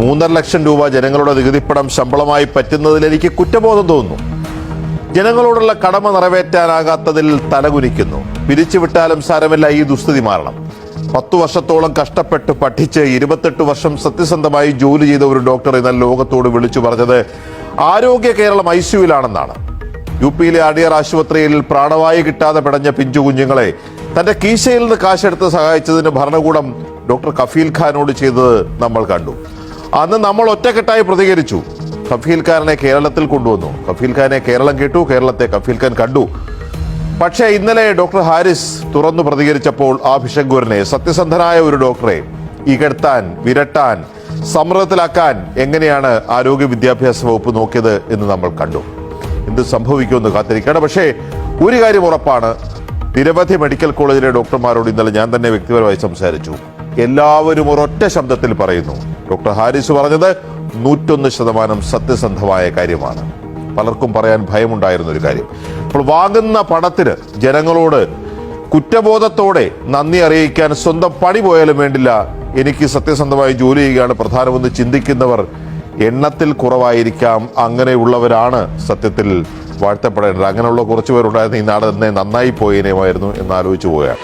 3.5 ലക്ഷം രൂപ ജനങ്ങളുടെ നികുതിപ്പണം ശമ്പളമായി പറ്റുന്നതിൽ എനിക്ക് കുറ്റബോധം തോന്നുന്നു. ജനങ്ങളോടുള്ള കടമ നിറവേറ്റാനാകാത്തതിൽ തലകുനിക്കുന്നു. പിരിച്ചുവിട്ടാലും സാരമില്ല, ഈ ദുസ്ഥിതി മാറണം. 10 വർഷത്തോളം കഷ്ടപ്പെട്ട് പഠിച്ച് 28 വർഷം സത്യസന്ധമായി ജോലി ചെയ്ത ഒരു ഡോക്ടർ എന്നാൽ ലോകത്തോട് വിളിച്ചു പറഞ്ഞത് ആരോഗ്യ കേരളം ഐസിയുവിലാണെന്നാണ്. യുപിയിലെ അടിയർ ആശുപത്രിയിൽ പ്രാണവായു കിട്ടാതെ പിടഞ്ഞ പിഞ്ചു കുഞ്ഞുങ്ങളെ തന്റെ കീശയിൽ നിന്ന് കാശെടുത്ത് സഹായിച്ചതിന് ഭരണകൂടം ഡോക്ടർ കഫീൽ ഖാനോട് ചെയ്തത് നമ്മൾ കണ്ടു. അന്ന് നമ്മൾ ഒറ്റക്കെട്ടായി പ്രതികരിച്ചു. കഫീൽ ഖാനെ കേരളത്തിൽ കൊണ്ടുവന്നു. കഫീൽ ഖാനെ കേരളം കേട്ടു, കേരളത്തെ കഫീൽ ഖാൻ കണ്ടു. പക്ഷേ ഇന്നലെ ഡോക്ടർ ഹാരിസ് തുറന്നു പ്രതികരിച്ചപ്പോൾ ആ ഭിഷഗ്വരനെ, സത്യസന്ധനായ ഒരു ഡോക്ടറെ ഇകഴ്ത്താൻ, വിരട്ടാൻ, സമ്മർദ്ദത്തിലാക്കാൻ എങ്ങനെയാണ് ആരോഗ്യ വിദ്യാഭ്യാസ വകുപ്പ് നോക്കിയത് എന്ന് നമ്മൾ കണ്ടു. എന്ത് സംഭവിക്കുമെന്ന് കാത്തിരിക്കണം. പക്ഷേ ഒരു കാര്യം ഉറപ്പാണ്, നിരവധി മെഡിക്കൽ കോളേജിലെ ഡോക്ടർമാരോട് ഇന്നലെ ഞാൻ തന്നെ വ്യക്തിപരമായി സംസാരിച്ചു. എല്ലാവരും ഒരൊറ്റ ശബ്ദത്തിൽ പറയുന്നു, ഡോക്ടർ ഹാരിസ് പറഞ്ഞത് 101% സത്യസന്ധമായ കാര്യമാണ്. പലർക്കും പറയാൻ ഭയമുണ്ടായിരുന്ന ഒരു കാര്യം. അപ്പോൾ വാങ്ങുന്ന പണത്തിന് ജനങ്ങളോട് കുറ്റബോധത്തോടെ നന്ദി അറിയിക്കാൻ സ്വന്തം പണി പോയാലും വേണ്ടില്ല, എനിക്ക് സത്യസന്ധമായി ജോലി ചെയ്യുകയാണ് പ്രധാനമെന്ന് ചിന്തിക്കുന്നവർ എണ്ണത്തിൽ കുറവായിരിക്കാം. അങ്ങനെയുള്ളവരാണ് സത്യത്തിൽ വാഴ്ത്തപ്പെടേണ്ടത്. അങ്ങനെയുള്ള കുറച്ചു പേരുണ്ടായിരുന്നു ഈ നാട് നന്നായി പോയേനെമായിരുന്നു എന്നാലോചിച്ചു പോവുകയാണ്.